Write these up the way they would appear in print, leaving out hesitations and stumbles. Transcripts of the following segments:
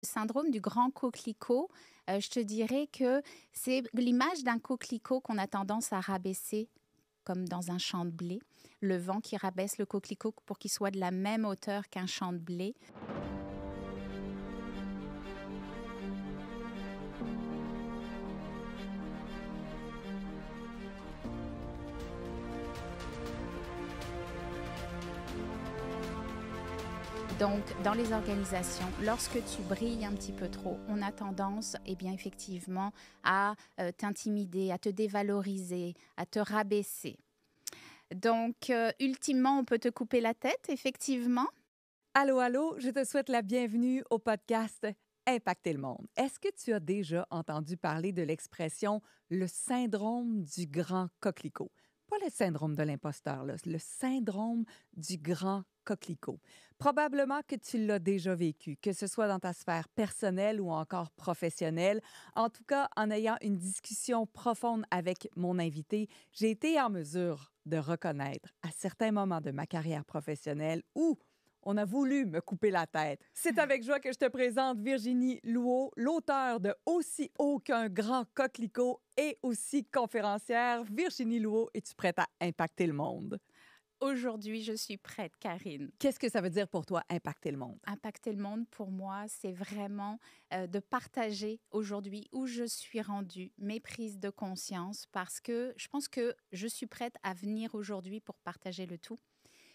Syndrome du grand coquelicot, je te dirais que c'est l'image d'un coquelicot qu'on a tendance à rabaisser comme dans un champ de blé. Le vent qui rabaisse le coquelicot pour qu'il soit de la même hauteur qu'un champ de blé. Donc, dans les organisations, lorsque tu brilles un petit peu trop, on a tendance, eh bien, effectivement, à t'intimider, à te dévaloriser, à te rabaisser. Donc, ultimement, on peut te couper la tête, effectivement. Allô, allô, je te souhaite la bienvenue au podcast Impacter le monde. Est-ce que tu as déjà entendu parler de l'expression le syndrome du grand coquelicot? Pas le syndrome de l'imposteur, là, le syndrome du grand coquelicot. Probablement que tu l'as déjà vécu, que ce soit dans ta sphère personnelle ou encore professionnelle. En tout cas, en ayant une discussion profonde avec mon invité, j'ai été en mesure de reconnaître à certains moments de ma carrière professionnelle où on a voulu me couper la tête. C'est avec joie que je te présente Virginie Louault, l'auteure de Aussi haut qu'un grand coquelicot et aussi conférencière. Virginie Louault, es-tu prête à impacter le monde? Aujourd'hui, je suis prête, Karine. Qu'est-ce que ça veut dire pour toi, impacter le monde? Impacter le monde, pour moi, c'est vraiment de partager aujourd'hui où je suis rendue, mes prises de conscience, parce que je pense que je suis prête à venir aujourd'hui pour partager le tout.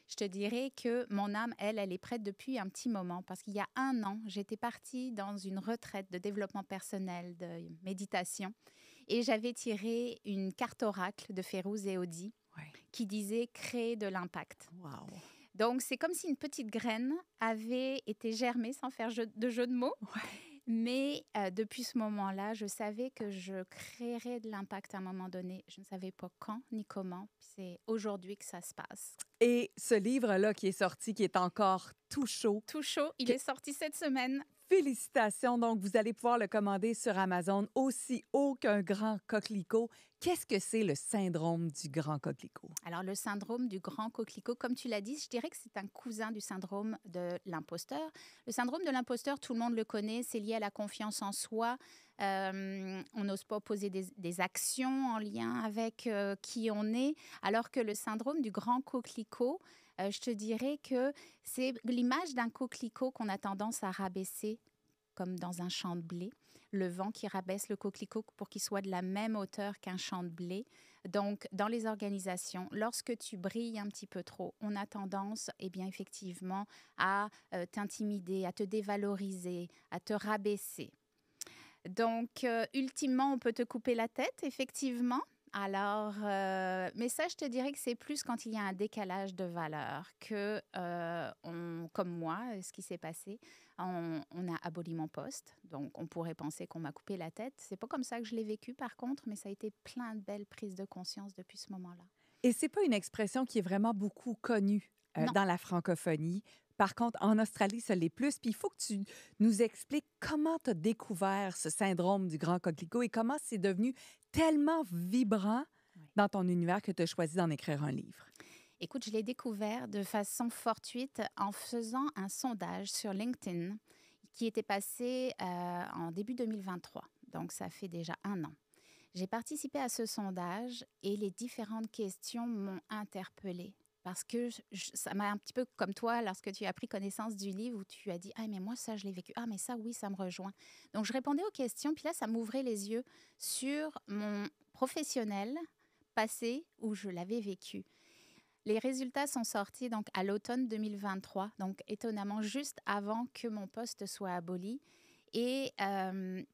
Je te dirais que mon âme, elle est prête depuis un petit moment parce qu'il y a 1 an, j'étais partie dans une retraite de développement personnel, de méditation et j'avais tiré une carte oracle de Férouz et Audi Ouais. qui disait créer de l'impact. Wow. Donc, c'est comme si une petite graine avait été germée, sans faire de jeu de mots. Ouais. Mais depuis ce moment-là, je savais que je créerais de l'impact à un moment donné. Je ne savais pas quand ni comment. Puis c'est aujourd'hui que ça se passe. Et ce livre-là qui est sorti, qui est encore tout chaud, Tout chaud, il que- est sorti cette semaine. félicitations. Donc, vous allez pouvoir le commander sur Amazon, Aussi haut qu'un grand coquelicot. Qu'est-ce que c'est le syndrome du grand coquelicot? Alors, le syndrome du grand coquelicot, comme tu l'as dit, je dirais que c'est un cousin du syndrome de l'imposteur. Le syndrome de l'imposteur, tout le monde le connaît, c'est lié à la confiance en soi. On n'ose pas poser des actions en lien avec qui on est, alors que le syndrome du grand coquelicot, je te dirais que c'est l'image d'un coquelicot qu'on a tendance à rabaisser comme dans un champ de blé. Le vent qui rabaisse le coquelicot pour qu'il soit de la même hauteur qu'un champ de blé. Donc, dans les organisations, lorsque tu brilles un petit peu trop, on a tendance, eh bien, effectivement, à t'intimider, à te dévaloriser, à te rabaisser. Donc, ultimement, on peut te couper la tête, effectivement. Alors, mais ça, je te dirais que c'est plus quand il y a un décalage de valeur que, comme moi, ce qui s'est passé, on a aboli mon poste. Donc, on pourrait penser qu'on m'a coupé la tête. C'est pas comme ça que je l'ai vécu, par contre, mais ça a été plein de belles prises de conscience depuis ce moment-là. Et c'est pas une expression qui est vraiment beaucoup connue Non. dans la francophonie. Par contre, en Australie, ça l'est plus. Puis il faut que tu nous expliques comment tu as découvert ce syndrome du grand coquelicot et comment c'est devenu tellement vibrant Oui. dans ton univers que tu as choisi d'en écrire un livre. Écoute, je l'ai découvert de façon fortuite en faisant un sondage sur LinkedIn qui était passé en début 2023. Donc, ça fait déjà 1 an. J'ai participé à ce sondage et les différentes questions m'ont interpellée. Parce que ça m'a un petit peu comme toi, lorsque tu as pris connaissance du livre, où tu as dit « Ah, mais moi, ça, je l'ai vécu. Ah, mais ça, oui, ça me rejoint. » Donc, je répondais aux questions, puis là, ça m'ouvrait les yeux sur mon professionnel passé où je l'avais vécu. Les résultats sont sortis donc à l'automne 2023, donc étonnamment juste avant que mon poste soit aboli. Et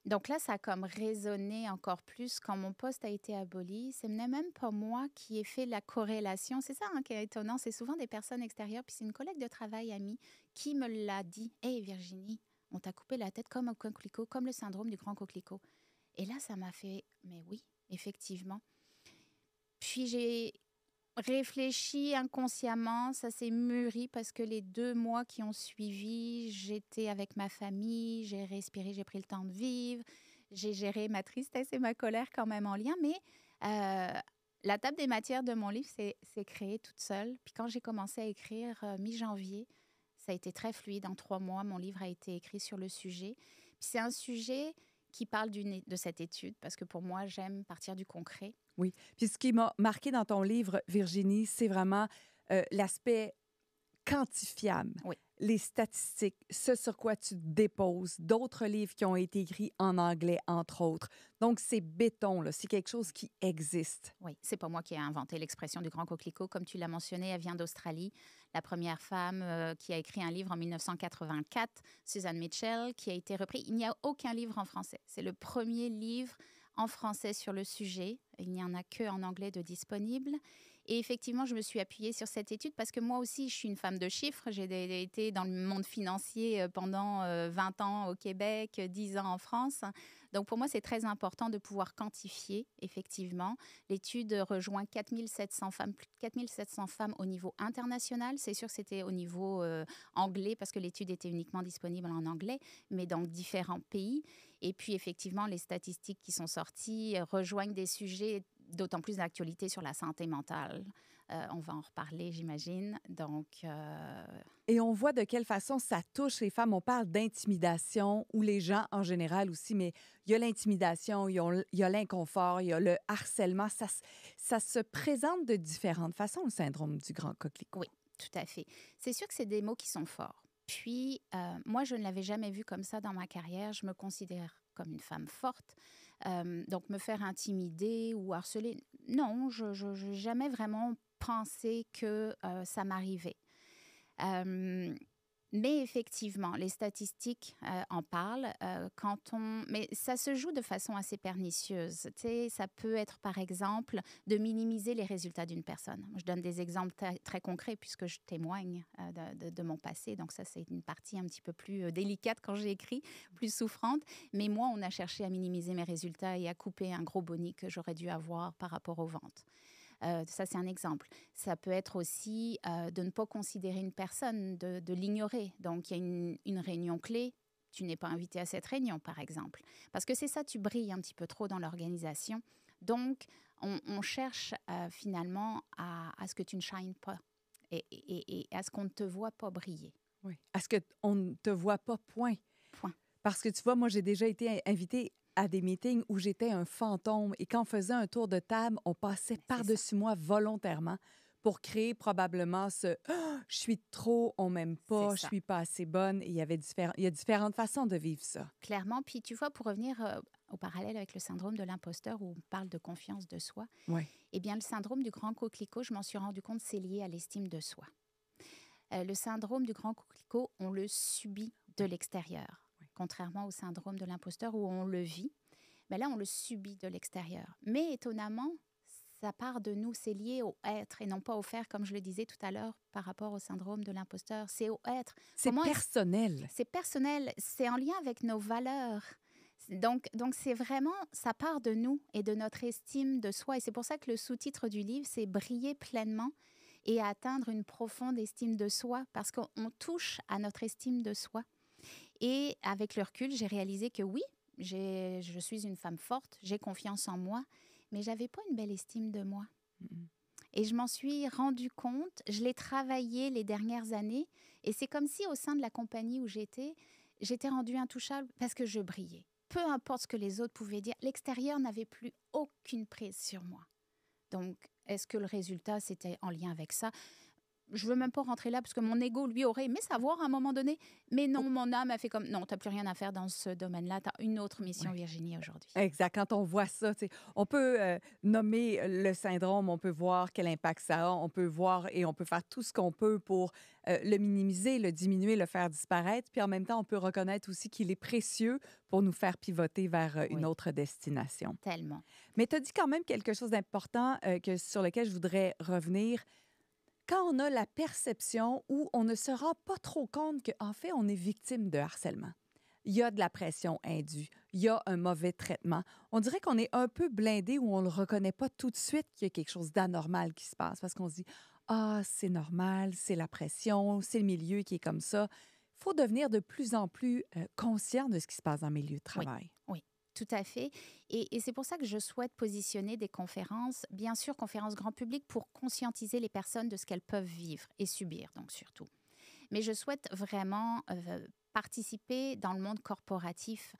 donc là, ça a comme résonné encore plus quand mon poste a été aboli. Ce n'est même pas moi qui ai fait la corrélation. C'est ça qui est étonnant. C'est souvent des personnes extérieures. Puis c'est une collègue de travail amie qui me l'a dit. « Hey Virginie, on t'a coupé la tête comme un coquelicot, comme le syndrome du grand coquelicot. » Et là, ça m'a fait « Mais oui, effectivement. » Puis j'ai réfléchi inconsciemment, ça s'est mûri parce que les 2 mois qui ont suivi, j'étais avec ma famille, j'ai respiré, j'ai pris le temps de vivre, j'ai géré ma tristesse et ma colère quand même en lien, mais la table des matières de mon livre s'est créée toute seule. Puis quand j'ai commencé à écrire mi-janvier, ça a été très fluide. En 3 mois, mon livre a été écrit sur le sujet. Puis c'est un sujet qui parle de cette étude, parce que pour moi, j'aime partir du concret. Oui. Puis ce qui m'a marqué dans ton livre, Virginie, c'est vraiment l'aspect quantifiable, Oui. les statistiques, ce sur quoi tu te déposes, d'autres livres qui ont été écrits en anglais, entre autres. Donc, c'est béton, là. C'est quelque chose qui existe. Oui, c'est pas moi qui ai inventé l'expression du grand coquelicot. Comme tu l'as mentionné, elle vient d'Australie. La première femme qui a écrit un livre en 1984, Susan Mitchell, qui a été repris. Il n'y a aucun livre en français. C'est le premier livre en français sur le sujet. Il n'y en a qu'en anglais de disponible. Et effectivement, je me suis appuyée sur cette étude parce que moi aussi, je suis une femme de chiffres. J'ai été dans le monde financier pendant 20 ans au Québec, 10 ans en France. Donc, pour moi, c'est très important de pouvoir quantifier, effectivement. L'étude rejoint 4700 femmes, plus de 4700 femmes au niveau international. C'est sûr que c'était au niveau anglais parce que l'étude était uniquement disponible en anglais, mais dans différents pays. Et puis, effectivement, les statistiques qui sont sorties rejoignent des sujets d'autant plus d'actualité sur la santé mentale. On va en reparler, j'imagine. Donc, Et on voit de quelle façon ça touche les femmes. On parle d'intimidation, ou les gens en général aussi, mais il y a l'intimidation, il y a l'inconfort, il y a le harcèlement. Ça se présente de différentes façons, le syndrome du grand coquelicot. oui, tout à fait. C'est sûr que c'est des mots qui sont forts. Puis, moi, je ne l'avais jamais vu comme ça dans ma carrière. Je me considère comme une femme forte. Donc, me faire intimider ou harceler, non, je n'ai jamais vraiment pensé que ça m'arrivait. Mais effectivement, les statistiques en parlent. Mais ça se joue de façon assez pernicieuse. Tu sais, ça peut être, par exemple, de minimiser les résultats d'une personne. Je donne des exemples très concrets puisque je témoigne de mon passé. Donc ça, c'est une partie un petit peu plus délicate quand j'ai écrit, plus souffrante. Mais moi, on a cherché à minimiser mes résultats et à couper un gros boni que j'aurais dû avoir par rapport aux ventes. Ça, c'est un exemple. Ça peut être aussi de ne pas considérer une personne, de l'ignorer. Donc, il y a une réunion clé. Tu n'es pas invité à cette réunion, par exemple. Parce que c'est ça, tu brilles un petit peu trop dans l'organisation. Donc, on cherche finalement à ce que tu ne shines pas et à ce qu'on ne te voit pas briller. Oui. À ce qu'on ne te voit pas, point. Point. Parce que tu vois, moi, j'ai déjà été invitée à des meetings où j'étais un fantôme et quand on faisait un tour de table, on passait par-dessus moi volontairement pour créer probablement ce «Ah, je suis trop, on m'aime pas, je ça. suis pas assez bonne». Et il y a différentes façons de vivre ça. Clairement. Puis, tu vois, pour revenir au parallèle avec le syndrome de l'imposteur où on parle de confiance de soi, Oui. eh bien, le syndrome du grand coquelicot, je m'en suis rendu compte, c'est lié à l'estime de soi. Le syndrome du grand coquelicot, on le subit de l'extérieur, contrairement au syndrome de l'imposteur où on le vit. Mais là, on le subit de l'extérieur. Mais étonnamment, ça part de nous, c'est lié au être et non pas au faire, comme je le disais tout à l'heure par rapport au syndrome de l'imposteur. C'est au être. C'est personnel. C'est personnel, c'est en lien avec nos valeurs. Donc c'est vraiment, ça part de nous et de notre estime de soi. Et c'est pour ça que le sous-titre du livre, c'est briller pleinement et atteindre une profonde estime de soi, parce qu'on touche à notre estime de soi. Et avec le recul, j'ai réalisé que oui, je suis une femme forte, j'ai confiance en moi, mais j'avais pas une belle estime de moi. Mm-mm. Et je m'en suis rendu compte, je l'ai travaillé les dernières années, et c'est comme si au sein de la compagnie où j'étais rendue intouchable parce que je brillais. Peu importe ce que les autres pouvaient dire, l'extérieur n'avait plus aucune prise sur moi. Donc, est-ce que le résultat, c'était en lien avec ça ? Je veux même pas rentrer là parce que mon ego, lui, aurait aimé savoir à un moment donné. Mais non, mon âme a fait comme, non, tu n'as plus rien à faire dans ce domaine-là. Tu as une autre mission, Virginie, aujourd'hui. Exact. Quand on voit ça, tu sais, on peut nommer le syndrome, on peut voir quel impact ça a, on peut voir et on peut faire tout ce qu'on peut pour le minimiser, le diminuer, le faire disparaître. Puis en même temps, on peut reconnaître aussi qu'il est précieux pour nous faire pivoter vers une autre destination. Tellement. Mais tu as dit quand même quelque chose d'important sur lequel je voudrais revenir. Quand on a la perception où on ne se rend pas trop compte qu'en fait, on est victime de harcèlement. Il y a de la pression indue, il y a un mauvais traitement. On dirait qu'on est un peu blindé où on ne le reconnaît pas tout de suite qu'il y a quelque chose d'anormal qui se passe parce qu'on se dit « Ah, c'est normal, c'est la pression, c'est le milieu qui est comme ça ». Il faut devenir de plus en plus conscient de ce qui se passe dans le milieu de travail. Oui. Tout à fait. Et c'est pour ça que je souhaite positionner des conférences, bien sûr, conférences grand public, pour conscientiser les personnes de ce qu'elles peuvent vivre et subir, donc surtout. Mais je souhaite vraiment participer dans le monde corporatif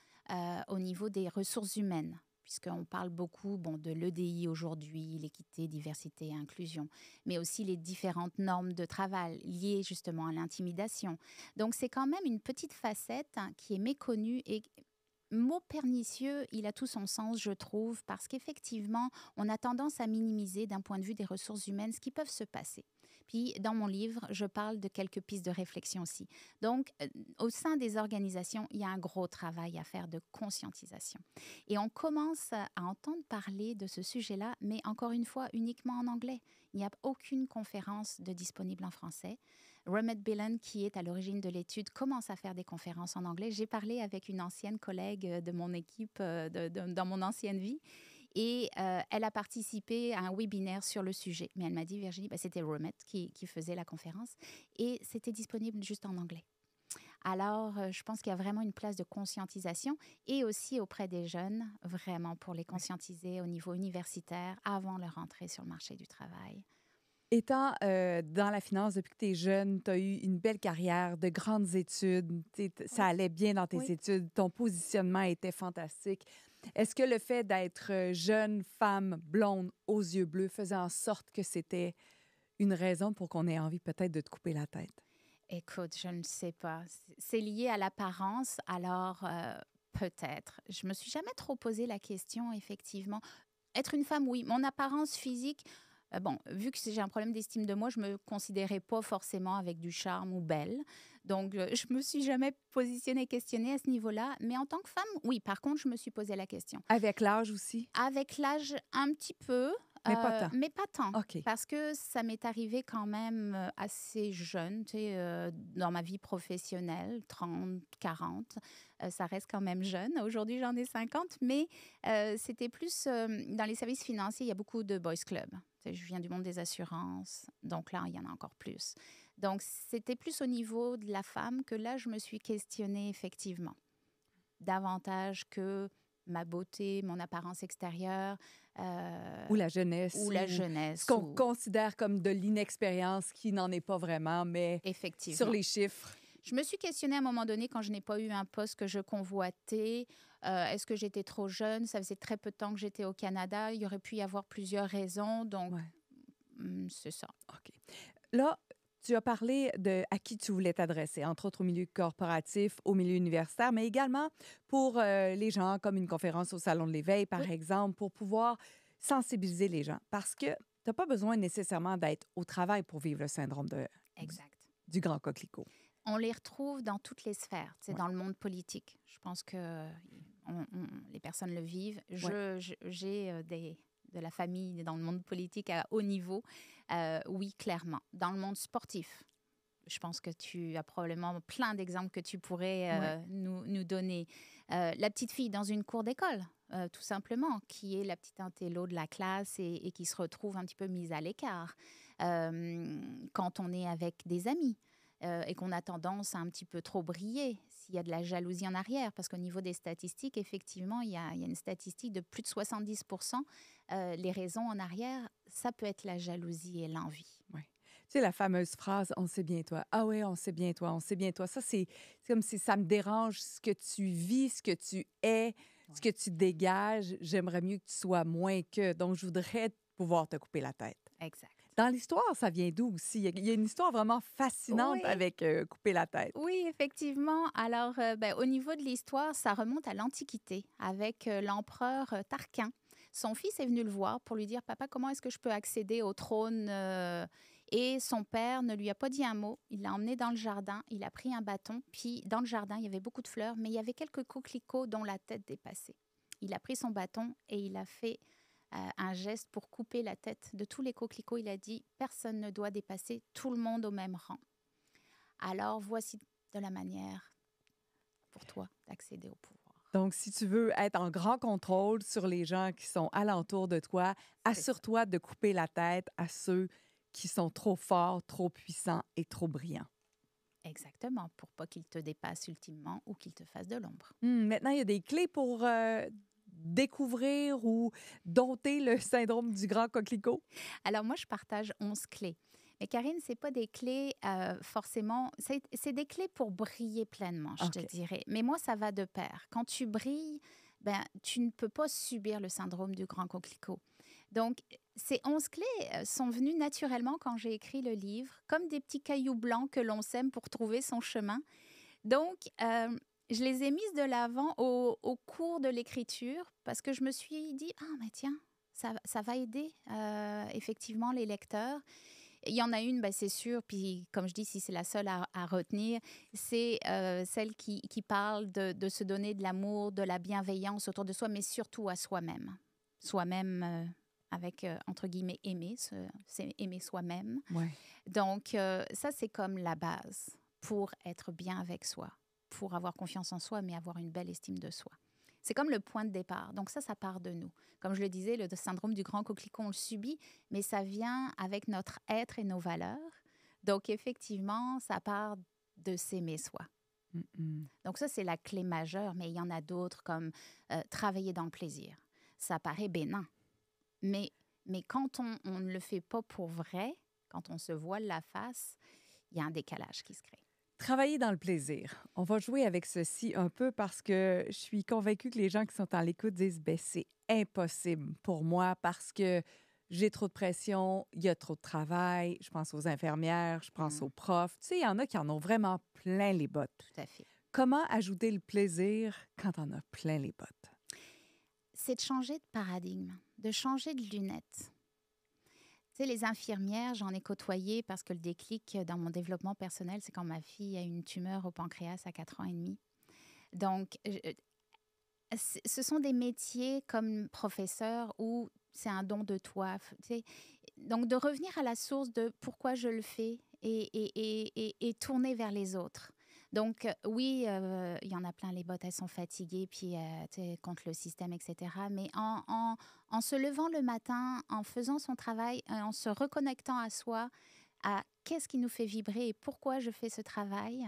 au niveau des ressources humaines, puisqu'on parle beaucoup de l'EDI aujourd'hui, l'équité, diversité et inclusion, mais aussi les différentes normes de travail liées justement à l'intimidation. Donc, c'est quand même une petite facette qui est méconnue et mot pernicieux, il a tout son sens, je trouve, parce qu'effectivement, on a tendance à minimiser d'un point de vue des ressources humaines ce qui peut se passer. Puis, dans mon livre, je parle de quelques pistes de réflexion aussi. Donc, au sein des organisations, il y a un gros travail à faire de conscientisation. Et on commence à entendre parler de ce sujet-là, mais encore une fois, uniquement en anglais. Il n'y a aucune conférence de disponible en français. Rumit Billen, qui est à l'origine de l'étude, commence à faire des conférences en anglais. J'ai parlé avec une ancienne collègue de mon équipe dans mon ancienne vie et elle a participé à un webinaire sur le sujet. Mais elle m'a dit, Virginie, c'était Rumit qui faisait la conférence et c'était disponible juste en anglais. Alors, je pense qu'il y a vraiment une place de conscientisation et aussi auprès des jeunes, vraiment pour les conscientiser au niveau universitaire avant leur entrée sur le marché du travail. Étant dans la finance depuis que tu es jeune, tu as eu une belle carrière, de grandes études, ça allait bien dans tes études, ton positionnement était fantastique. Est-ce que le fait d'être jeune, femme, blonde, aux yeux bleus, faisait en sorte que c'était une raison pour qu'on ait envie peut-être de te couper la tête? Écoute, je ne sais pas. C'est lié à l'apparence, alors peut-être. Je me suis jamais trop posé la question, effectivement. Être une femme, oui. Mon apparence physique, vu que j'ai un problème d'estime de moi, je me considérais pas forcément avec du charme ou belle. Donc, je me suis jamais questionnée à ce niveau-là. Mais en tant que femme, oui. Par contre, je me suis posé la question. Avec l'âge aussi? Avec l'âge, un petit peu. Mais pas tant. Mais pas tant. OK. Parce que ça m'est arrivé quand même assez jeune, dans ma vie professionnelle, 30, 40. Ça reste quand même jeune. Aujourd'hui, j'en ai 50. Mais c'était plus dans les services financiers, il y a beaucoup de boys clubs. Je viens du monde des assurances. Donc là, il y en a encore plus. Donc, c'était plus au niveau de la femme que là, je me suis questionnée effectivement. Davantage que ma beauté, mon apparence extérieure. Ou la jeunesse. Ou la jeunesse. Ce qu'on considère comme de l'inexpérience qui n'en est pas vraiment, mais effectivement. Sur les chiffres. Je me suis questionnée à un moment donné quand je n'ai pas eu un poste que je convoitais. Est-ce que j'étais trop jeune? Ça faisait très peu de temps que j'étais au Canada. Il y aurait pu y avoir plusieurs raisons. Donc, c'est ça. OK. Là, tu as parlé de à qui tu voulais t'adresser, entre autres au milieu corporatif, au milieu universitaire, mais également pour les gens, comme une conférence au Salon de l'Éveil, par exemple, pour pouvoir sensibiliser les gens. Parce que tu n'as pas besoin nécessairement d'être au travail pour vivre le syndrome du grand coquelicot. On les retrouve dans toutes les sphères, dans le monde politique. Je pense que les personnes le vivent. J'ai de la famille dans le monde politique à haut niveau. Oui, clairement. Dans le monde sportif, je pense que tu as probablement plein d'exemples que tu pourrais nous donner. La petite fille dans une cour d'école, tout simplement, qui est la petite intello de la classe et qui se retrouve un petit peu mise à l'écart. Quand on est avec des amis et qu'on a tendance à un petit peu trop briller, s'il y a de la jalousie en arrière, parce qu'au niveau des statistiques, effectivement, il y a une statistique de plus de 70%. Les raisons en arrière, ça peut être la jalousie et l'envie. Oui. Tu sais, la fameuse phrase « on sait bien toi ». Ah oui, on sait bien toi, on sait bien toi. Ça, c'est comme si ça me dérange ce que tu vis, ce que tu es, ce que tu dégages. J'aimerais mieux que tu sois moins que. Donc, je voudrais pouvoir te couper la tête. Exact. Dans l'histoire, ça vient d'où aussi? Il y a une histoire vraiment fascinante avec couper la tête. Oui, effectivement. Alors, au niveau de l'histoire, ça remonte à l'Antiquité avec l'empereur Tarquin. Son fils est venu le voir pour lui dire « Papa, comment est-ce que je peux accéder au trône ?» Et son père ne lui a pas dit un mot. Il l'a emmené dans le jardin, il a pris un bâton. Puis, dans le jardin, il y avait beaucoup de fleurs, mais il y avait quelques coquelicots dont la tête dépassait. Il a pris son bâton et il a fait un geste pour couper la tête de tous les coquelicots. Il a dit « Personne ne doit dépasser tout le monde au même rang. » Alors, voici de la manière pour toi d'accéder au pouvoir. Donc, si tu veux être en grand contrôle sur les gens qui sont alentour de toi, assure-toi de couper la tête à ceux qui sont trop forts, trop puissants et trop brillants. Exactement, pour pas qu'ils te dépassent ultimement ou qu'ils te fassent de l'ombre. Maintenant, il y a des clés pour découvrir ou dompter le syndrome du grand coquelicot? Alors moi, je partage 11 clés. Mais Karine, c'est pas des clés forcément. C'est des clés pour briller pleinement, je te OK. dirais. Mais moi, ça va de pair. Quand tu brilles, ben, tu ne peux pas subir le syndrome du grand coquelicot. Donc, ces 11 clés sont venues naturellement quand j'ai écrit le livre, comme des petits cailloux blancs que l'on sème pour trouver son chemin. Donc, je les ai mises de l'avant au cours de l'écriture parce que je me suis dit, ah, mais tiens, ça va aider effectivement les lecteurs. Il y en a une, ben, c'est sûr, puis comme je dis, si c'est la seule à retenir, c'est celle qui parle de se donner de l'amour, de la bienveillance autour de soi, mais surtout à soi-même. Soi-même avec, entre guillemets, aimer, c'est aimer soi-même. Ouais. Donc, ça, c'est comme la base pour être bien avec soi, pour avoir confiance en soi, mais avoir une belle estime de soi. C'est comme le point de départ. Donc ça part de nous. Comme je le disais, le syndrome du grand coquelicot, on le subit, mais ça vient avec notre être et nos valeurs. Donc effectivement, ça part de s'aimer soi. Mm-mm. Donc ça, c'est la clé majeure, mais il y en a d'autres comme travailler dans le plaisir. Ça paraît bénin, mais quand on ne le fait pas pour vrai, quand on se voile la face, il y a un décalage qui se crée. Travailler dans le plaisir. On va jouer avec ceci un peu parce que je suis convaincue que les gens qui sont à l'écoute disent ben, c'est impossible pour moi parce que j'ai trop de pression, il y a trop de travail. Je pense aux infirmières, je pense aux profs. Tu sais, il y en a qui en ont vraiment plein les bottes. Tout à fait. Comment ajouter le plaisir quand on a plein les bottes? C'est de changer de paradigme, de changer de lunettes. Tu sais, les infirmières, j'en ai côtoyé parce que le déclic dans mon développement personnel, c'est quand ma fille a une tumeur au pancréas à 4 ans et demi. Donc, ce sont des métiers comme professeur où c'est un don de toi. Tu sais. Donc, de revenir à la source de pourquoi je le fais et tourner vers les autres. Donc, oui, il y en a plein les bottes, elles sont fatiguées, puis tu sais, contre le système, etc. Mais en se levant le matin, en faisant son travail, en se reconnectant à soi, à qu'est-ce qui nous fait vibrer et pourquoi je fais ce travail,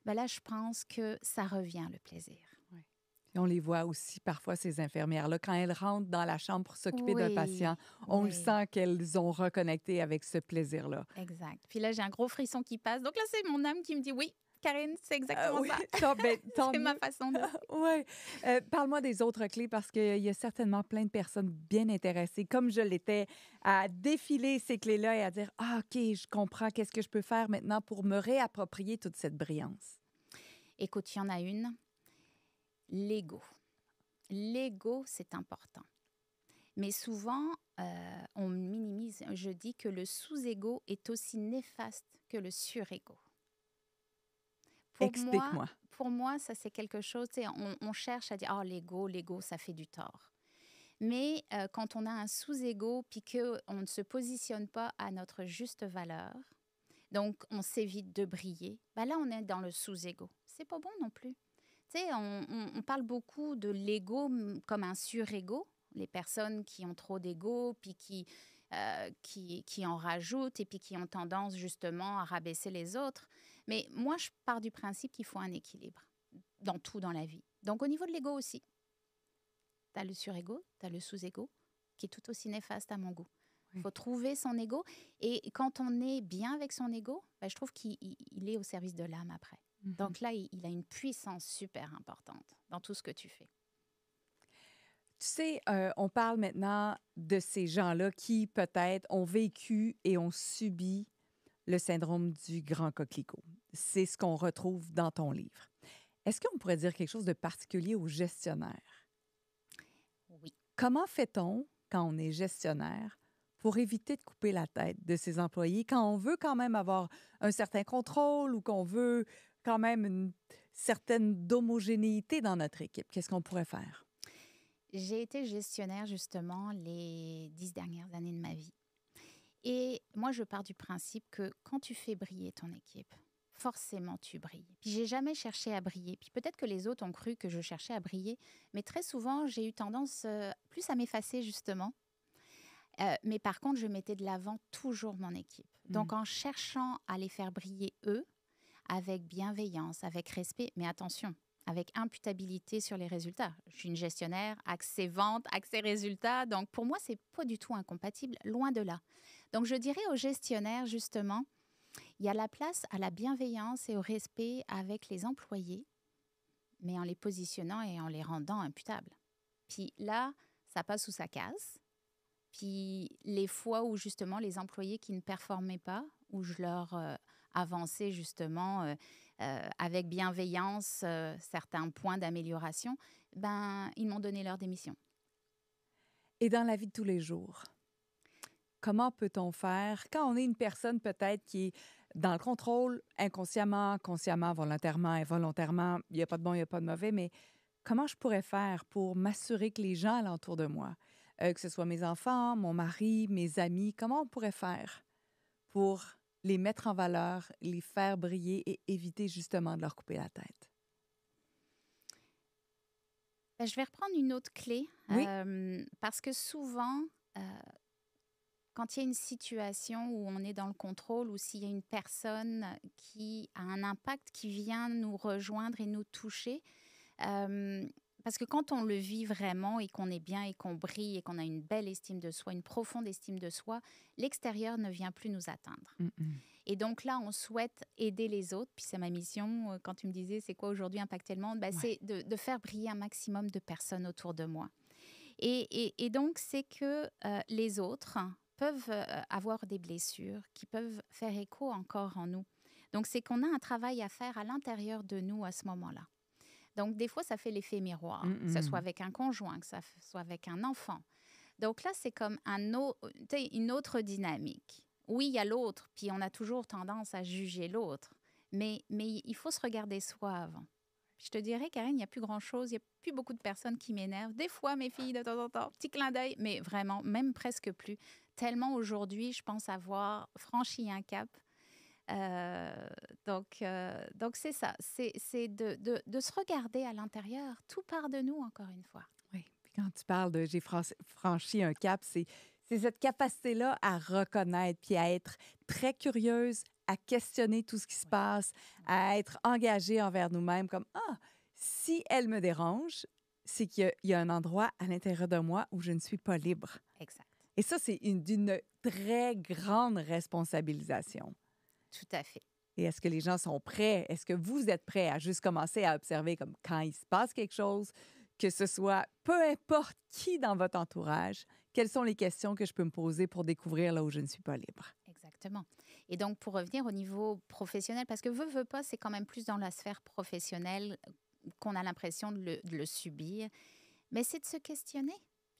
ben là, je pense que ça revient, le plaisir. Et on les voit aussi parfois, ces infirmières-là, quand elles rentrent dans la chambre pour s'occuper d'un patient, on le sent qu'elles ont reconnecté avec ce plaisir-là. Exact. Puis là, j'ai un gros frisson qui passe. Donc là, c'est mon âme qui me dit oui, Karine, c'est exactement Oui, ça. tant C'est ma mieux. façon de... Oui. Parle-moi des autres clés parce qu'il y a certainement plein de personnes bien intéressées, comme je l'étais, à défiler ces clés-là et à dire ah, OK, je comprends, qu'est-ce que je peux faire maintenant pour me réapproprier toute cette brillance? Écoute, il y en a une. L'ego. L'ego, c'est important. Mais souvent, on minimise. Je dis que le sous-ego est aussi néfaste que le sur-ego. Explique-moi. Pour moi, ça, c'est quelque chose, tu sais, on cherche à dire, oh, l'ego, ça fait du tort. Mais quand on a un sous-ego, puis qu'on ne se positionne pas à notre juste valeur, donc on s'évite de briller, ben là, on est dans le sous-ego. C'est pas bon non plus. Tu sais, on parle beaucoup de l'ego comme un sur-ego, les personnes qui ont trop d'ego, puis qui en rajoutent et puis qui ont tendance justement à rabaisser les autres. Mais moi, je pars du principe qu'il faut un équilibre dans tout dans la vie. Donc au niveau de l'ego aussi, tu as le sur-ego, tu as le sous-ego, qui est tout aussi néfaste à mon goût. Il faut trouver son ego. Et quand on est bien avec son ego, ben, je trouve qu'il est au service de l'âme après. Donc là, il a une puissance super importante dans tout ce que tu fais. Tu sais, on parle maintenant de ces gens-là qui, peut-être, ont vécu et ont subi le syndrome du grand coquelicot. C'est ce qu'on retrouve dans ton livre. Est-ce qu'on pourrait dire quelque chose de particulier aux gestionnaires? Oui. Comment fait-on, quand on est gestionnaire, pour éviter de couper la tête de ses employés, quand on veut quand même avoir un certain contrôle ou qu'on veut quand même une certaine d'homogénéité dans notre équipe? Qu'est-ce qu'on pourrait faire? J'ai été gestionnaire justement les 10 dernières années de ma vie. Et moi, je pars du principe que quand tu fais briller ton équipe, forcément tu brilles. Puis j'ai jamais cherché à briller. Puis peut-être que les autres ont cru que je cherchais à briller, mais très souvent, j'ai eu tendance plus à m'effacer justement. Mais par contre, je mettais de l'avant toujours mon équipe. Donc en cherchant à les faire briller eux, avec bienveillance, avec respect, mais attention, avec imputabilité sur les résultats. Je suis une gestionnaire, accès vente, accès résultats. Donc, pour moi, c'est pas du tout incompatible, loin de là. Donc, je dirais aux gestionnaires, justement, il y a la place à la bienveillance et au respect avec les employés, mais en les positionnant et en les rendant imputables. Puis là, ça passe sous sa case. Puis les fois où justement les employés qui ne performaient pas, où je leur avançais justement avec bienveillance certains points d'amélioration, ben ils m'ont donné leur démission. Et dans la vie de tous les jours, comment peut-on faire quand on est une personne peut-être qui est dans le contrôle inconsciemment, consciemment, volontairement, involontairement, il n'y a pas de bon, il n'y a pas de mauvais, mais comment je pourrais faire pour m'assurer que les gens alentour de moi, que ce soit mes enfants, mon mari, mes amis, comment on pourrait faire pour les mettre en valeur, les faire briller et éviter justement de leur couper la tête? Ben, je vais reprendre une autre clé Oui. parce que souvent, quand il y a une situation où on est dans le contrôle ou s'il y a une personne qui a un impact qui vient nous rejoindre et nous toucher, parce que quand on le vit vraiment et qu'on est bien et qu'on brille et qu'on a une belle estime de soi, une profonde estime de soi, l'extérieur ne vient plus nous atteindre. Et donc là, on souhaite aider les autres. Puis c'est ma mission. Quand tu me disais, c'est quoi aujourd'hui impacter le monde? Ben, c'est de faire briller un maximum de personnes autour de moi. Et donc, c'est que les autres peuvent avoir des blessures qui peuvent faire écho encore en nous. Donc, c'est qu'on a un travail à faire à l'intérieur de nous à ce moment-là. Donc, des fois, ça fait l'effet miroir, que ce soit avec un conjoint, que ce soit avec un enfant. Donc là, c'est comme une autre dynamique. Oui, il y a l'autre, puis on a toujours tendance à juger l'autre. Mais il faut se regarder soi avant. Je te dirais, Karine, il n'y a plus grand-chose. Il n'y a plus beaucoup de personnes qui m'énervent. Des fois, mes filles, de temps en temps, petit clin d'œil, mais vraiment, même presque plus. Tellement aujourd'hui, je pense avoir franchi un cap. Donc c'est ça. C'est de se regarder à l'intérieur. Tout part de nous, encore une fois. Oui. Puis quand tu parles de « j'ai franchi un cap », c'est cette capacité-là à reconnaître puis à être très curieuse, à questionner tout ce qui se passe, à être engagée envers nous-mêmes comme « Ah, si elle me dérange, c'est qu'il y a un endroit à l'intérieur de moi où je ne suis pas libre. » Exact. Et ça, c'est d'une très grande responsabilisation. Tout à fait. Et est-ce que les gens sont prêts? Est-ce que vous êtes prêts à juste commencer à observer comme quand il se passe quelque chose, que ce soit peu importe qui dans votre entourage, quelles sont les questions que je peux me poser pour découvrir là où je ne suis pas libre? Exactement. Et donc, pour revenir au niveau professionnel, parce que veut pas, c'est quand même plus dans la sphère professionnelle qu'on a l'impression de le subir, mais c'est de se questionner.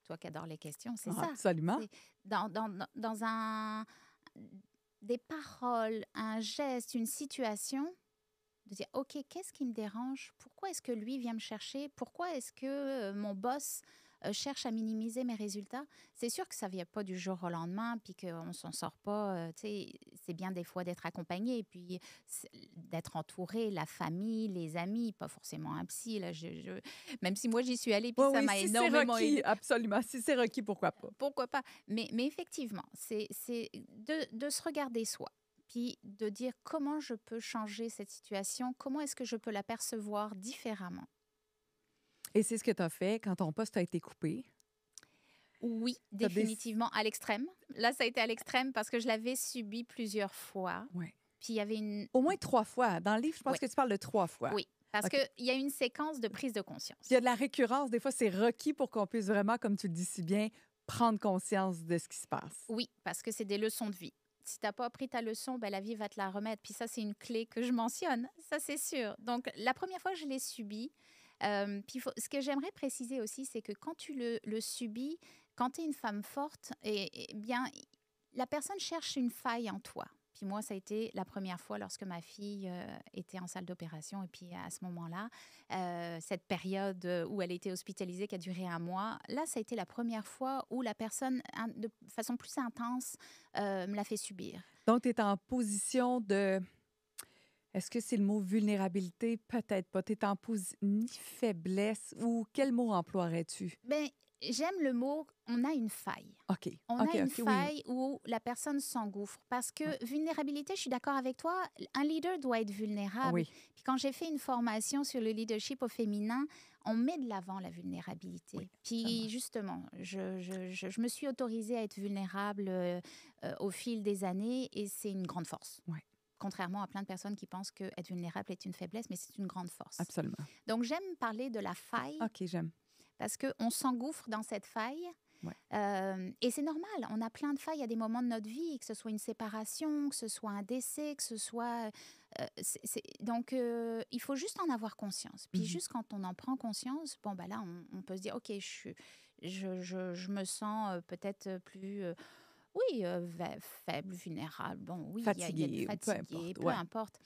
Toi qui adores les questions, c'est ça. Absolument. C'est dans des paroles, un geste, une situation, de dire, OK, qu'est-ce qui me dérange? Pourquoi est-ce que lui vient me chercher? Pourquoi est-ce que mon boss cherche à minimiser mes résultats? C'est sûr que ça ne vient pas du jour au lendemain, puis qu'on ne s'en sort pas. Tu sais, c'est bien des fois d'être accompagné, et puis d'être entouré, la famille, les amis, pas forcément un psy. Là, même si moi, j'y suis allée, puis ça m'a si énormément c'est requis, aidée. absolument. Si c'est requis, pourquoi pas? Pourquoi pas? Mais effectivement, c'est de se regarder soi, puis de dire comment je peux changer cette situation, comment est-ce que je peux la percevoir différemment. Et c'est ce que tu as fait quand ton poste a été coupé? Oui, définitivement, à l'extrême. Là, ça a été à l'extrême parce que je l'avais subi plusieurs fois. Oui. Puis il y avait une... Au moins 3 fois. Dans le livre, je pense que tu parles de 3 fois. Oui, parce qu'il y a une séquence de prise de conscience. Il y a de la récurrence. Des fois, c'est requis pour qu'on puisse vraiment, comme tu le dis si bien, prendre conscience de ce qui se passe. Oui, parce que c'est des leçons de vie. Si tu n'as pas appris ta leçon, ben, la vie va te la remettre. Puis ça, c'est une clé que je mentionne. Ça, c'est sûr. Donc, la première fois, je l'ai subi. Puis ce que j'aimerais préciser aussi, c'est que quand tu le subis, quand tu es une femme forte, bien, la personne cherche une faille en toi. Puis moi, ça a été la première fois lorsque ma fille était en salle d'opération. Et puis à ce moment-là, cette période où elle était hospitalisée, qui a duré 1 mois, là, ça a été la première fois où la personne, de façon plus intense, me l'a fait subir. Donc, tu es en position de... Est-ce que c'est le mot vulnérabilité? Peut-être pas. Tu es en position ni faiblesse ou quel mot emploierais-tu? Bien, J'aime le mot « on a une faille ». OK. On OK, a une OK, oui. faille où la personne s'engouffre. Parce que Ouais. vulnérabilité, je suis d'accord avec toi, un leader doit être vulnérable. Oui. Puis quand j'ai fait une formation sur le leadership au féminin, on met de l'avant la vulnérabilité. Oui, Puis absolument. justement, je me suis autorisée à être vulnérable au fil des années et c'est une grande force. Oui, Contrairement à plein de personnes qui pensent qu'être vulnérable est une faiblesse, mais c'est une grande force. absolument. Donc j'aime parler de la faille OK, j'aime. parce qu'on s'engouffre dans cette faille. Ouais. Et c'est normal, on a plein de failles à des moments de notre vie, que ce soit une séparation, que ce soit un décès, que ce soit... Donc, il faut juste en avoir conscience. Puis Mhm. juste quand on en prend conscience, bon, ben là, on peut se dire, OK, je me sens peut-être plus... oui, faible, vulnérable. Bon, oui, il y a Fatigué, ou peu fatigué, importe. peu Ouais. importe.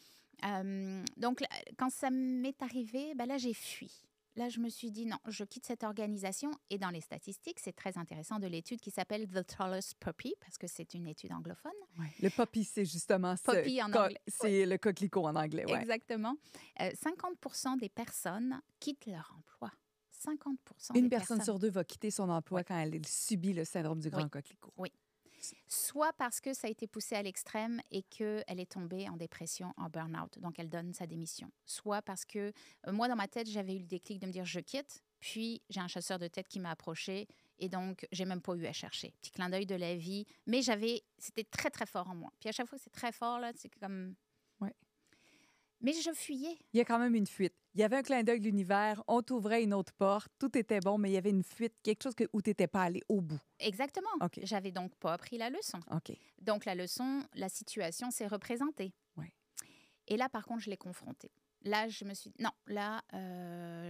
Donc, quand ça m'est arrivé, ben là, j'ai fui. Là, je me suis dit, non, je quitte cette organisation. Et dans les statistiques, c'est très intéressant de l'étude qui s'appelle The Tallest Puppy, parce que c'est une étude anglophone. Ouais. Le poppy, c'est justement Poppy en anglais. c'est le coquelicot en anglais. Ouais. Exactement. 50% des personnes quittent leur emploi. 50% Une des personne personnes. sur deux va quitter son emploi Oui. quand elle subit le syndrome du Oui. grand coquelicot. Oui. Soit parce que ça a été poussé à l'extrême et qu'elle est tombée en dépression, en burn-out, donc elle donne sa démission. Soit parce que moi, dans ma tête, j'avais eu le déclic de me dire je quitte, puis j'ai un chasseur de tête qui m'a approché et donc j'ai même pas eu à chercher. Petit clin d'œil de la vie, mais c'était très très fort en moi. Puis à chaque fois que c'est très fort, là, c'est comme... Ouais. Mais je fuyais. Il y a quand même une fuite. Il y avait un clin d'œil de l'univers, on t'ouvrait une autre porte, tout était bon, mais il y avait une fuite, quelque chose où tu n'étais pas allé au bout. Exactement. OK. J'avais donc pas appris la leçon. OK. Donc la leçon, la situation s'est représentée. Ouais. Et là, par contre, je l'ai confrontée. Là, je me suis dit, non, là,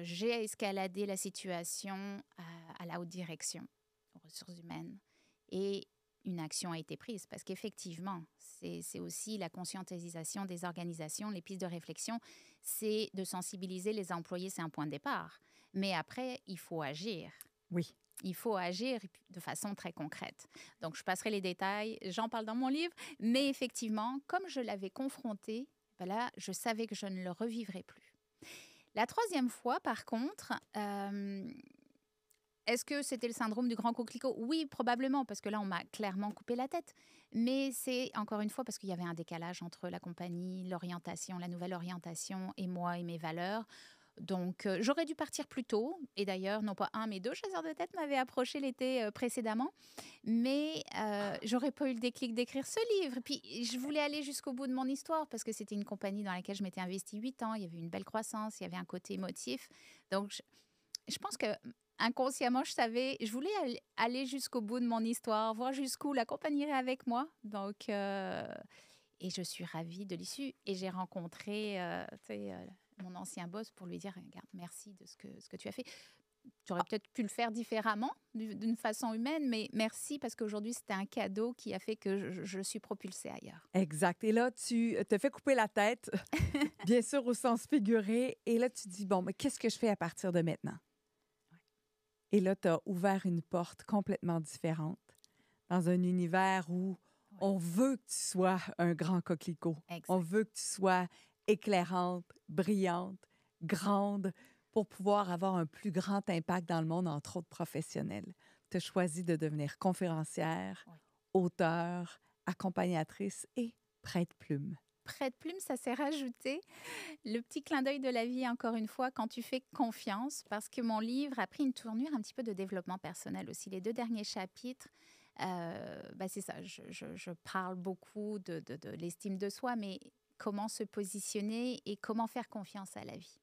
j'ai escaladé la situation à la haute direction, aux ressources humaines, et une action a été prise. Parce qu'effectivement, c'est aussi la conscientisation des organisations, les pistes de réflexion, c'est de sensibiliser les employés, c'est un point de départ. Mais après, il faut agir. Oui. Il faut agir de façon très concrète. Donc, je passerai les détails, j'en parle dans mon livre, mais effectivement, comme je l'avais confronté, ben là, je savais que je ne le revivrais plus. La troisième fois, par contre, est-ce que c'était le syndrome du grand coquelicot? Oui, probablement, parce que là, on m'a clairement coupé la tête. Mais c'est, encore une fois, parce qu'il y avait un décalage entre la compagnie, l'orientation, la nouvelle orientation, et moi et mes valeurs. Donc, j'aurais dû partir plus tôt. Et d'ailleurs, non pas un, mais deux chasseurs de tête m'avaient approché l'été précédemment. Mais j'aurais pas eu le déclic d'écrire ce livre. Puis, je voulais aller jusqu'au bout de mon histoire parce que c'était une compagnie dans laquelle je m'étais investie 8 ans. Il y avait une belle croissance, il y avait un côté émotif. Donc, je pense que inconsciemment, je voulais aller jusqu'au bout de mon histoire, voir jusqu'où la compagnie irait avec moi. Donc, et je suis ravie de l'issue. Et j'ai rencontré mon ancien boss pour lui dire, regarde, merci de ce que tu as fait. Tu aurais peut-être pu le faire différemment, d'une façon humaine, mais merci parce qu'aujourd'hui, c'était un cadeau qui a fait que je suis propulsée ailleurs. Exact. Et là, tu te fais couper la tête, bien sûr au sens figuré. Et là, tu dis, bon, mais qu'est-ce que je fais à partir de maintenant? Ouais. Et là, tu as ouvert une porte complètement différente dans un univers où on veut que tu sois un grand coquelicot. Exact. On veut que tu sois éclairante, brillante, grande pour pouvoir avoir un plus grand impact dans le monde, entre autres professionnel. Tu as choisi de devenir conférencière, auteure, accompagnatrice et prête-plume. Prête-plume, ça s'est rajouté. Le petit clin d'œil de la vie, encore une fois, quand tu fais confiance, parce que mon livre a pris une tournure un petit peu de développement personnel aussi. Les 2 derniers chapitres, c'est ça, je parle beaucoup de l'estime de soi, mais comment se positionner et comment faire confiance à la vie.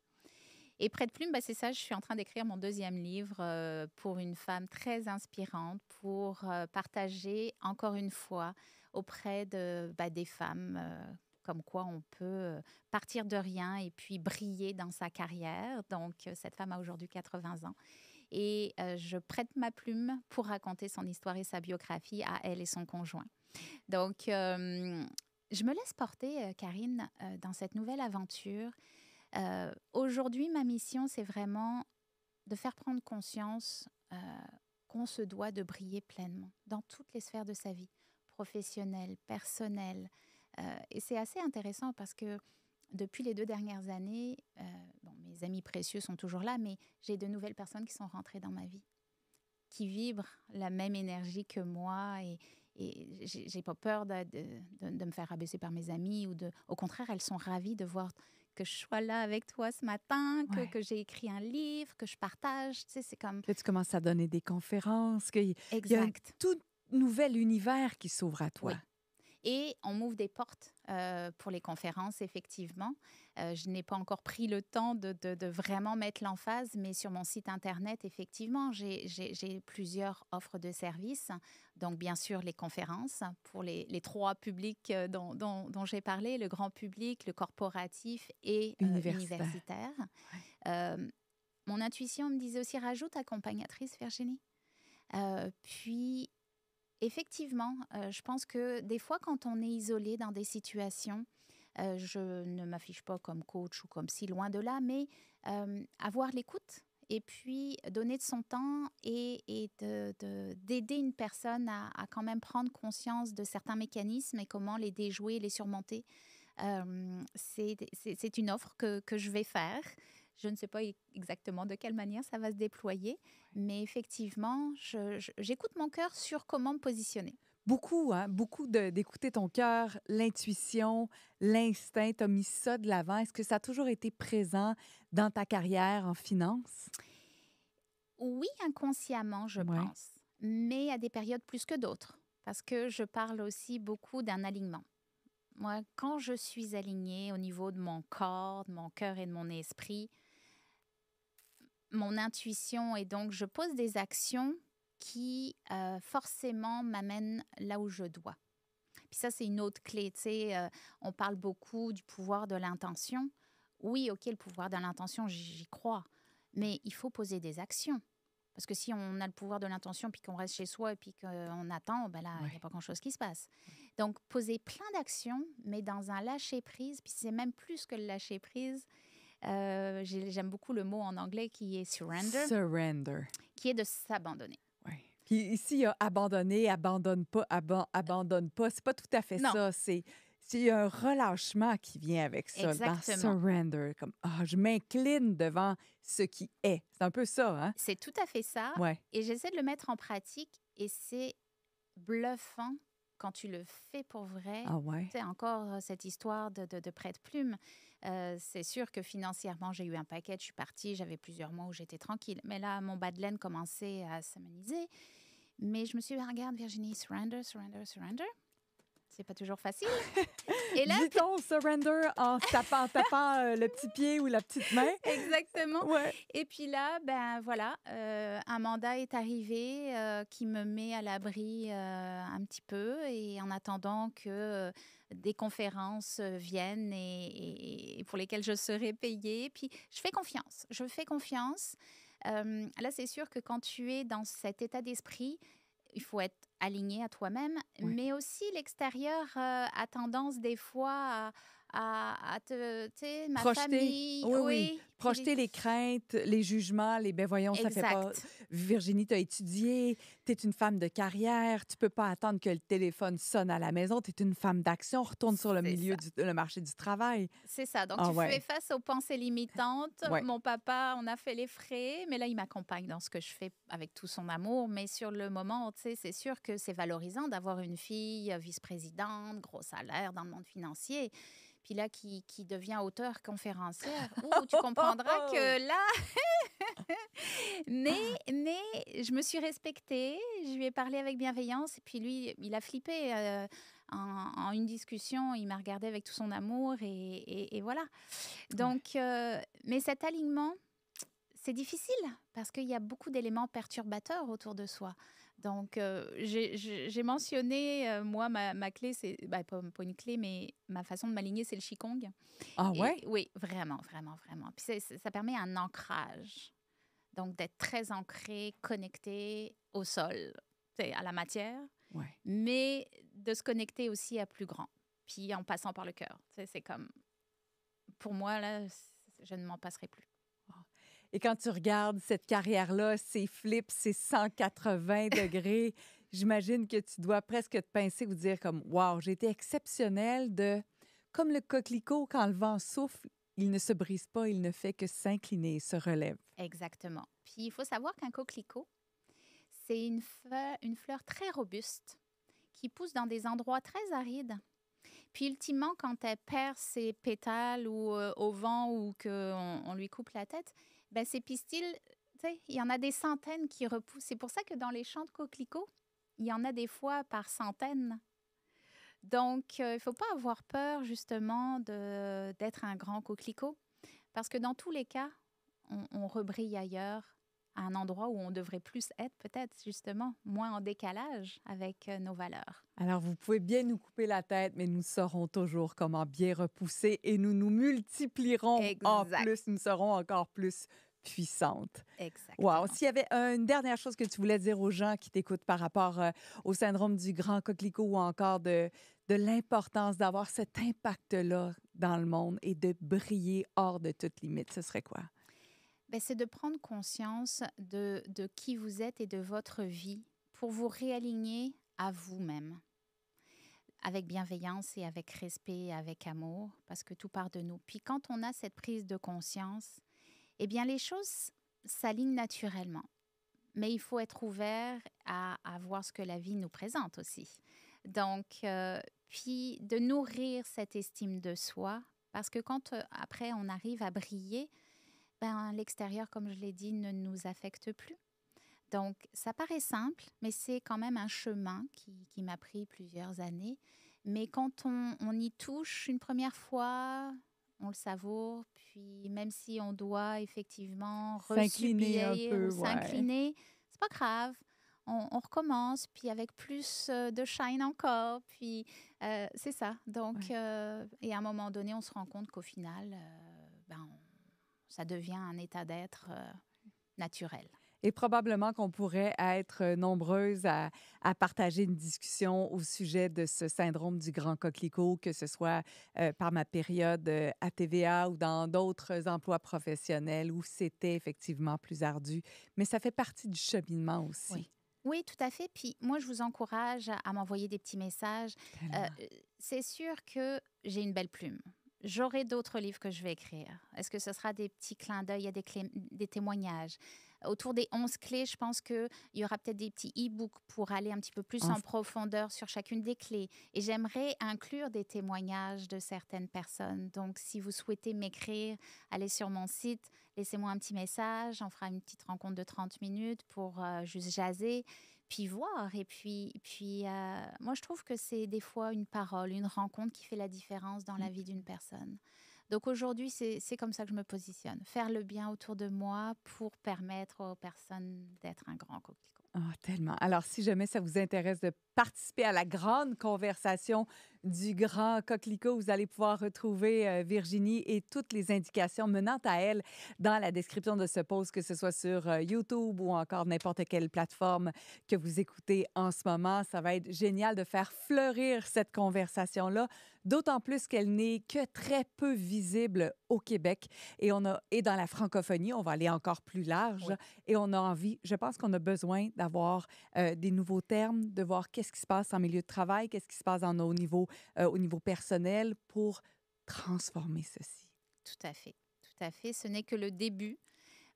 Et Prête-plume, c'est ça, je suis en train d'écrire mon 2e livre pour une femme très inspirante, pour partager, encore une fois, auprès des femmes, comme quoi on peut partir de rien et puis briller dans sa carrière. Donc, cette femme a aujourd'hui 80 ans. Et je prête ma plume pour raconter son histoire et sa biographie à elle et son conjoint. Donc, je me laisse porter, Karine, dans cette nouvelle aventure. Aujourd'hui, ma mission, c'est vraiment de faire prendre conscience qu'on se doit de briller pleinement dans toutes les sphères de sa vie, professionnelle, personnelle. Et c'est assez intéressant parce que depuis les 2 dernières années, mes amis précieux sont toujours là, mais j'ai de nouvelles personnes qui sont rentrées dans ma vie. qui vibre la même énergie que moi et j'ai pas peur de me faire rabaisser par mes amis au contraire, elles sont ravies de voir que je sois là avec toi ce matin, Ouais. que j'ai écrit un livre, que je partage. Tu sais, c'est comme Que tu commences à donner des conférences, qu'il y a un exact. tout nouvel univers qui s'ouvre à toi. Oui. Et on m'ouvre des portes pour les conférences, effectivement. Je n'ai pas encore pris le temps de vraiment mettre l'emphase, mais sur mon site Internet, effectivement, j'ai plusieurs offres de services. Donc, bien sûr, les conférences pour les trois publics dont j'ai parlé, le grand public, le corporatif et Universitaire. universitaire. Ouais. Mon intuition me disait aussi, rajoute accompagnatrice, Virginie. Puis, effectivement, je pense que des fois, quand on est isolé dans des situations, je ne m'affiche pas comme coach ou comme si loin de là, mais avoir l'écoute et puis donner de son temps et d'aider une personne à quand même prendre conscience de certains mécanismes et comment les déjouer, les surmonter. C'est une offre que je vais faire. Je ne sais pas exactement de quelle manière ça va se déployer, mais effectivement, j'écoute mon cœur sur comment me positionner. Beaucoup, hein? Beaucoup d'écouter ton cœur, l'intuition, l'instinct. Tu as mis ça de l'avant. Est-ce que ça a toujours été présent dans ta carrière en finance? Oui, inconsciemment, je Oui. pense, mais à des périodes plus que d'autres, parce que je parle aussi beaucoup d'un alignement. Moi, quand je suis alignée au niveau de mon corps, de mon cœur et de mon esprit, mon intuition et donc je pose des actions qui forcément m'amènent là où je dois. Puis ça, c'est une autre clé. Tu sais, on parle beaucoup du pouvoir de l'intention. Oui, OK, le pouvoir de l'intention, j'y crois. Mais il faut poser des actions. Parce que si on a le pouvoir de l'intention, puis qu'on reste chez soi, et puis qu'on attend, ben là, il n'y a Ouais. pas grand-chose qui se passe. Donc, poser plein d'actions, mais dans un lâcher-prise. Puis c'est même plus que le lâcher-prise. J'aime beaucoup le mot en anglais qui est surrender, Surrender. qui est de s'abandonner. Oui. Puis ici, il y a abandonner, abandonne pas, abandonne pas. C'est pas tout à fait Non, ça. C'est un relâchement qui vient avec ça, dans exactement. surrender. Comme, je m'incline devant ce qui est. C'est un peu ça, hein? C'est tout à fait ça. Ouais. Et j'essaie de le mettre en pratique. Et c'est bluffant quand tu le fais pour vrai. Ah ouais? Tu sais, encore cette histoire de prête-plume. C'est sûr que financièrement, j'ai eu un paquet. Je suis partie. J'avais plusieurs mois où j'étais tranquille. Mais là, mon bas de laine commençait à s'ameniser. Mais je me suis dit, regarde, Virginie, surrender, surrender, surrender. C'est pas toujours facile. Et là, Dit-on surrender en tapant le petit pied ou la petite main? exactement. Ouais. Et puis là, ben voilà, un mandat est arrivé qui me met à l'abri un petit peu et en attendant que des conférences viennent et pour lesquelles je serai payée. Puis je fais confiance. Je fais confiance. Là, c'est sûr que quand tu es dans cet état d'esprit, il faut être aligné à toi-même, Ouais. mais aussi l'extérieur a tendance des fois à te, tu sais, ma Projeter, famille, oui, oui. oui, Projeter les craintes, les jugements, ben voyons, ça fait pas. exact. Virginie, tu as étudié, tu es une femme de carrière, tu peux pas attendre que le téléphone sonne à la maison, tu es une femme d'action, retourne sur C'est ça. le marché du travail. C'est ça. Donc, Ah tu fais ouais, face aux pensées limitantes. ouais. Mon papa en a fait les frais, mais là, il m'accompagne dans ce que je fais avec tout son amour. Mais sur le moment, tu sais, c'est sûr que c'est valorisant d'avoir une fille vice-présidente, gros salaire dans le monde financier. Puis là, qui devient auteure conférencière. Ouh, tu comprendras que là, mais je me suis respectée, je lui ai parlé avec bienveillance, et puis lui, il a flippé en une discussion, il m'a regardé avec tout son amour, et voilà. Ouais. Donc, mais cet alignement, c'est difficile, parce qu'il y a beaucoup d'éléments perturbateurs autour de soi. Donc, j'ai mentionné, moi, ma clé, c'est, bah, pas une clé, mais ma façon de m'aligner, c'est le Qigong. Ah Et ouais? oui, vraiment, vraiment, vraiment. Puis ça permet un ancrage. Donc, d'être très ancré, connecté au sol, tu sais, à la matière, Ouais. mais de se connecter aussi à plus grand. Puis en passant par le cœur. Tu sais, c'est comme, pour moi, là, je ne m'en passerai plus. Et quand tu regardes cette carrière-là, ces flips, ces 180 degrés, j'imagine que tu dois presque te pincer ou dire comme, wow, j'ai été exceptionnelle de, comme le coquelicot, quand le vent souffle, il ne se brise pas, il ne fait que s'incliner, se relève. Exactement. Puis il faut savoir qu'un coquelicot, C'est une fleur très robuste qui pousse dans des endroits très arides. Puis ultimement, quand elle perd ses pétales ou au vent ou qu'on lui coupe la tête, ben, ces pistils, tu sais, il y en a des centaines qui repoussent. C'est pour ça que dans les champs de coquelicots, il y en a des fois par centaines. Donc, il ne faut pas avoir peur justement d'être un grand coquelicot parce que dans tous les cas, on rebrille ailleurs, à un endroit où on devrait plus être peut-être justement, moins en décalage avec nos valeurs. Alors, vous pouvez bien nous couper la tête, mais nous saurons toujours comment bien repousser et nous nous multiplierons en Exact, plus, nous serons encore plus puissantes. Wow! exactement. S'il y avait une dernière chose que tu voulais dire aux gens qui t'écoutent par rapport au syndrome du grand coquelicot ou encore de l'importance d'avoir cet impact-là dans le monde et de briller hors de toute limite, ce serait quoi? Ben, c'est de prendre conscience de qui vous êtes et de votre vie pour vous réaligner à vous-même, avec bienveillance et avec respect et avec amour, parce que tout part de nous. Puis quand on a cette prise de conscience, eh bien les choses s'alignent naturellement. Mais il faut être ouvert à voir ce que la vie nous présente aussi. Donc, puis de nourrir cette estime de soi, parce que quand après on arrive à briller, ben, l'extérieur, comme je l'ai dit, ne nous affecte plus. Donc, ça paraît simple, mais c'est quand même un chemin qui m'a pris plusieurs années. Mais quand on y touche une première fois, on le savoure. Puis, même si on doit effectivement S'incliner un resubir ou peu, ouais. s'incliner, c'est pas grave. On recommence, puis avec plus de shine encore. Puis, c'est ça. Donc, Ouais. et à un moment donné, on se rend compte qu'au final, ça devient un état d'être naturel. Et probablement qu'on pourrait être nombreuses à partager une discussion au sujet de ce syndrome du grand coquelicot, que ce soit par ma période à TVA ou dans d'autres emplois professionnels où c'était effectivement plus ardu. Mais ça fait partie du cheminement Oui. aussi. Oui, tout à fait. Puis moi, je vous encourage à m'envoyer des petits messages. Euh, Tellement. euh, c'est sûr que j'ai une belle plume. J'aurai d'autres livres que je vais écrire. Est-ce que ce sera des petits clins d'œil à des témoignages? Autour des 11 clés, je pense qu'il y aura peut-être des petits e-books pour aller un petit peu plus En en profondeur sur chacune des clés. Et j'aimerais inclure des témoignages de certaines personnes. Donc, si vous souhaitez m'écrire, allez sur mon site, laissez-moi un petit message. On fera une petite rencontre de 30 minutes pour juste jaser, puis voir. Et puis moi, je trouve que c'est des fois une parole, une rencontre qui fait la différence dans la vie d'une personne. Donc aujourd'hui, c'est comme ça que je me positionne. Faire le bien autour de moi pour permettre aux personnes d'être un grand coquelicot. Ah, tellement. Alors, si jamais ça vous intéresse de participer à la grande conversation du grand coquelicot, vous allez pouvoir retrouver Virginie et toutes les indications menant à elle dans la description de ce post, que ce soit sur YouTube ou encore n'importe quelle plateforme que vous écoutez en ce moment. Ça va être génial de faire fleurir cette conversation-là, d'autant plus qu'elle n'est que très peu visible au Québec et dans la francophonie, on va aller encore plus large. Oui. Et on a envie, je pense qu'on a besoin d'avoir des nouveaux termes, de voir qu'est-ce qui se passe en milieu de travail, qu'est-ce qui se passe au niveau personnel pour transformer ceci. Tout à fait. Tout à fait. Ce n'est que le début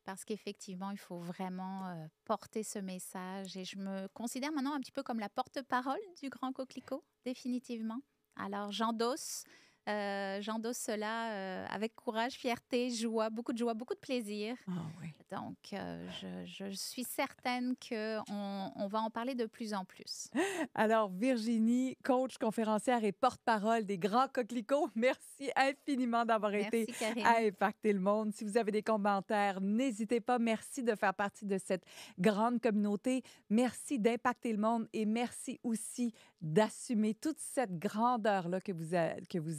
parce qu'effectivement, il faut vraiment porter ce message. Et je me considère maintenant un petit peu comme la porte-parole du grand coquelicot, définitivement. Alors, j'endosse cela avec courage, fierté, joie, beaucoup de plaisir. Ah oui. Donc, je suis certaine qu'on va en parler de plus en plus. Alors, Virginie, coach, conférencière et porte-parole des Grands Coquelicots, merci infiniment d'avoir été Merci, à Karine. Impacter le monde. Si vous avez des commentaires, n'hésitez pas. Merci de faire partie de cette grande communauté. Merci d'impacter le monde et merci aussi d'assumer toute cette grandeur-là que vous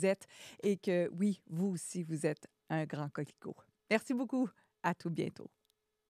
êtes et que, oui, vous aussi, vous êtes un grand coquelicot. Merci beaucoup. À tout bientôt.